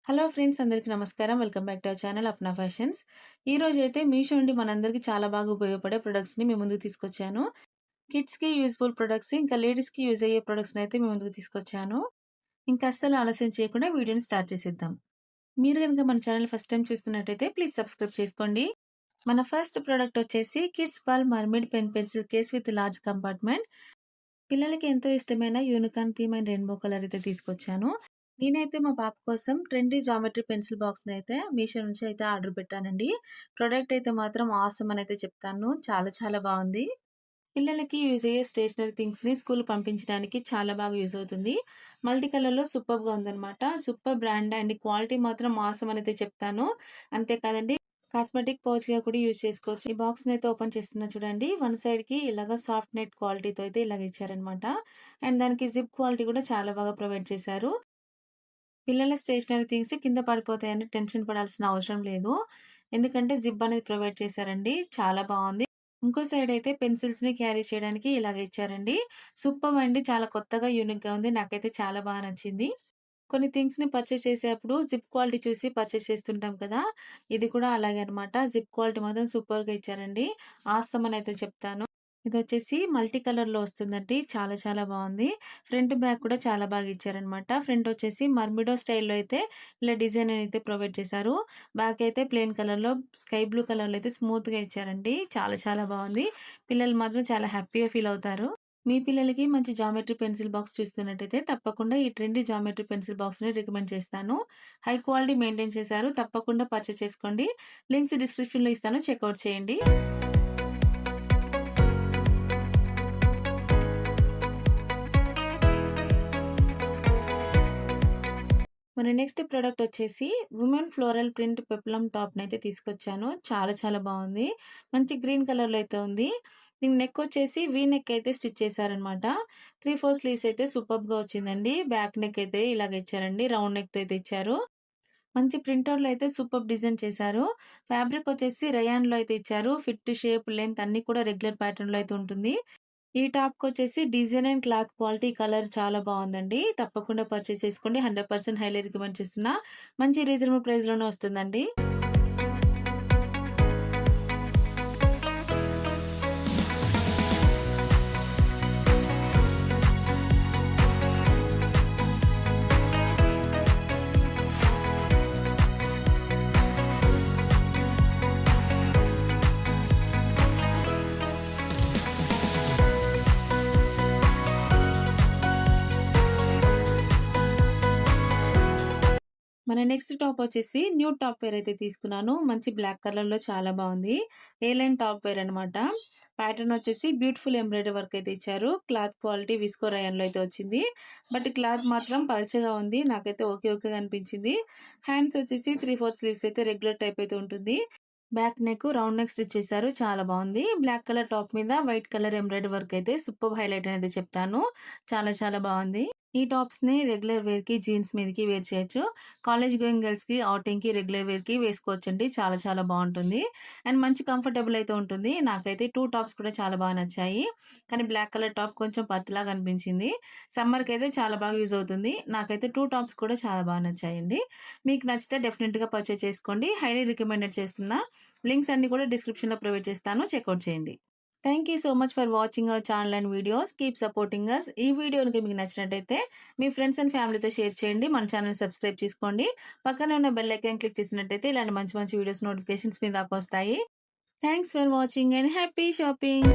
Hello friends, అందరికీ నమస్కారం. Welcome back to our channel Apna fashions. ఈరోజైతే మీషో నుండి మనందరికీ చాలా బాగా ఉపయోగపడే ప్రొడక్ట్స్‌ని మీ ముందుకు తీసుకొచ్చాను. కిడ్స్‌కి యూజ్‌ఫుల్ ప్రొడక్ట్స్, ఇంకా లేడీస్‌కి యూజ్ అయ్యే ప్రొడక్ట్స్‌ని అయితే మీ ముందుకు తీసుకొచ్చాను. ఇంకా అస్సలు ఆలస్యం చేయకుండా వీడియోని స్టార్ట్ చేసేద్దాం. మీరు గనుక మన ఛానల్ ఫస్ట్ టైమ్ చూస్తున్నట్టయితే ప్లీజ్ సబ్స్క్రైబ్ చేసుకోండి. మన ఫస్ట్ ప్రొడక్ట్ వచ్చేసి kids ball mermaid pen pencil case with large compartment. పిల్లలకి ఎంతో ఇష్టమైన unicorn theme and rainbow colour అయితే తీసుకొచ్చాను. నేనైతే మా పాప కోసం ట్రెండీ జామెట్రీ పెన్సిల్ బాక్స్‌ని అయితే మీషో నుంచి అయితే ఆర్డర్ పెట్టానండి. ప్రొడక్ట్ అయితే మాత్రం ఆసమ్ అని అయితే చెప్తాను. చాలా చాలా బావుంది. పిల్లలకి యూజ్ అయ్యే స్టేషనరీ థింగ్స్‌ని స్కూల్ పంపించడానికి చాలా బాగా యూజ్ అవుతుంది. మల్టీ కలర్‌లో సూపర్బ్‌గా ఉందనమాట. సూపర్ బ్రాండ్ అండ్ క్వాలిటీ మాత్రం ఆసమ్ అని అయితే చెప్తాను. అంతే కాదండి, కాస్మెటిక్ పౌచ్‌గా కూడా యూజ్ చేసుకోవచ్చు. ఈ బాక్స్‌ని అయితే ఓపెన్ చేస్తున్నా చూడండి. వన్ సైడ్‌కి ఇలాగ సాఫ్ట్ నెట్ క్వాలిటీతో అయితే ఇలాగ ఇచ్చారనమాట. అండ్ దానికి జిప్ క్వాలిటీ కూడా చాలా బాగా ప్రొవైడ్ చేశారు. పిల్లల స్టేషనరీ థింగ్స్ కింద పడిపోతాయని టెన్షన్ పడాల్సిన అవసరం లేదు. ఎందుకంటే జిప్ అనేది ప్రొవైడ్ చేశారండి. చాలా బావుంది. ఇంకో సైడ్ అయితే పెన్సిల్స్‌ని క్యారీ చేయడానికి ఇలాగ ఇచ్చారండి. సూపర్బ్ అండి. చాలా కొత్తగా యూనిక్‌గా ఉంది. నాకైతే చాలా బాగా నచ్చింది. కొన్ని థింగ్స్‌ని పర్చేస్ చేసేప్పుడు జిప్ క్వాలిటీ చూసి పర్చేస్ చేస్తుంటాం కదా! ఇది కూడా అలాగే అన్నమాట. జిప్ క్వాలిటీ మాత్రం సూపర్‌గా ఇచ్చారండి. ఆసమ్ అని అయితే చెప్తాను. ఇదొచ్చేసి మల్టీ కలర్‌లో వస్తుందండి. చాలా చాలా బావుంది. ఫ్రంట్, బ్యాక్ కూడా చాలా బాగా ఇచ్చారనమాట. ఫ్రంట్ వచ్చేసి మర్మిడో స్టైల్‌లో అయితే ఇలా డిజైన్ అయితే ప్రొవైడ్ చేశారు. బ్యాక్ అయితే ప్లెయిన్ కలర్‌లో స్కై బ్లూ కలర్‌లో అయితే స్మూత్‌గా ఇచ్చారండి. చాలా చాలా బావుంది. పిల్లలు మాత్రం చాలా హ్యాపీగా ఫీల్ అవుతారు. మీ పిల్లలకి మంచి జామెట్రీ పెన్సిల్ బాక్స్ చూస్తున్నట్టయితే తప్పకుండా ఈ ట్రెండీ జామెట్రీ పెన్సిల్ బాక్స్‌ని రికమెండ్ చేస్తాను. హై క్వాలిటీ మెయింటైన్ చేశారు. తప్పకుండా పర్చేస్ చేసుకోండి. లింక్స్ డిస్క్రిప్షన్‌లో ఇస్తాను. చెక్‌ఔట్ చేయండి. మన నెక్స్ట్ ప్రొడక్ట్ వచ్చేసి వుమెన్ ఫ్లోరల్ ప్రింట్ పెప్లమ్ టాప్‌నైతే తీసుకొచ్చాను. చాలా చాలా బావుంది. మంచి గ్రీన్ కలర్‌లో అయితే ఉంది. దీని నెక్ వచ్చేసి వి నెక్ అయితే స్టిచ్ చేశారనమాట. 3/4 స్లీవ్స్ అయితే సూపర్బ్‌గా వచ్చిందండి. బ్యాక్ నెక్ అయితే ఇలాగ ఇచ్చారండి. రౌండ్ నెక్‌తో అయితే ఇచ్చారు. మంచి ప్రింటర్‌లో అయితే సూపర్బ్ డిజైన్ చేశారు. ఫ్యాబ్రిక్ వచ్చేసి రేయాన్‌లో అయితే ఇచ్చారు. ఫిట్, షేప్, లెంత్ అన్నీ కూడా రెగ్యులర్ ప్యాటర్న్‌లో అయితే ఉంటుంది. ఈ టాప్‌కొచ్చేసి design and cloth quality, colour చాలా బావుందండి. తప్పకుండా పర్చేస్ చేసుకోండి. 100% హైలీ రికమెండ్ చేస్తున్నా. మంచి రీజనబుల్ ప్రైస్‌లోనే వస్తుందండి. మన నెక్స్ట్ టాప్ వచ్చేసి న్యూడ్ టాప్ వేర్ అయితే తీసుకున్నాను. మంచి బ్లాక్ కలర్‌లో చాలా బావుంది. ఏ లైన్ టాప్ వేర్ అనమాట. ప్యాటర్న్ వచ్చేసి బ్యూటిఫుల్ ఎంబ్రాయిడరీ వర్క్ అయితే ఇచ్చారు. క్లాత్ క్వాలిటీ విస్కో రయాన్‌లో అయితే వచ్చింది. బట్ క్లాత్ మాత్రం పల్చగా ఉంది. నాకైతే ఓకే ఓకేగా అనిపించింది. హ్యాండ్స్ వచ్చేసి 3/4 స్లీవ్స్ అయితే రెగ్యులర్ టైప్ అయితే ఉంటుంది. Back neck round neck stitch చేశారు. చాలా బావుంది. బ్లాక్ కలర్ టాప్ మీద వైట్ కలర్ ఎంబ్రాయిడరీ వర్క్ అయితే సూపర్బ్ హైలైట్ అనేది చెప్తాను. చాలా చాలా బావుంది. ఈ టాప్స్‌ని రెగ్యులర్ వేర్‌కి, జీన్స్ మీదకి వేర్ చేయొచ్చు. కాలేజ్ గోయింగ్ గర్ల్స్‌కి, ఔటింగ్‌కి, రెగ్యులర్ వేర్‌కి వేసుకోవచ్చండి. చాలా చాలా బావుంటుంది. అండ్ మంచి కంఫర్టబుల్ అయితే ఉంటుంది. నాకైతే 2 టాప్స్ కూడా చాలా బాగా నచ్చాయి. కానీ బ్లాక్ కలర్ టాప్ కొంచెం పత్తిలాగా అనిపించింది. సమ్మర్‌కైతే చాలా బాగా యూజ్ అవుతుంది. నాకైతే 2 టాప్స్ కూడా చాలా బాగా నచ్చాయండి. మీకు నచ్చితే డెఫినిట్‌గా పర్చేజ్ చేసుకోండి. హైలీ రికమెండెడ్ చేస్తున్నా. లింక్స్ అన్నీ కూడా డిస్క్రిప్షన్‌లో ప్రొవైడ్ చేస్తాను. చెక్‌ఔట్ చేయండి. Thank you so much for watching our channel and videos. Keep supporting us. ఈ వీడియో గనుక మీకు నచ్చినట్టయితే మీ ఫ్రెండ్స్ అండ్ ఫ్యామిలీతో షేర్ చేయండి. మన ఛానల్ సబ్స్క్రైబ్ చేసుకోండి. పక్కనే ఉన్న బెల్ ఐకాన్ క్లిక్ చేసినట్టయితే ఇలాంటి మంచి మంచి వీడియోస్ నోటిఫికేషన్స్ మీ దాకా వస్తాయి. Thanks for watching and happy shopping.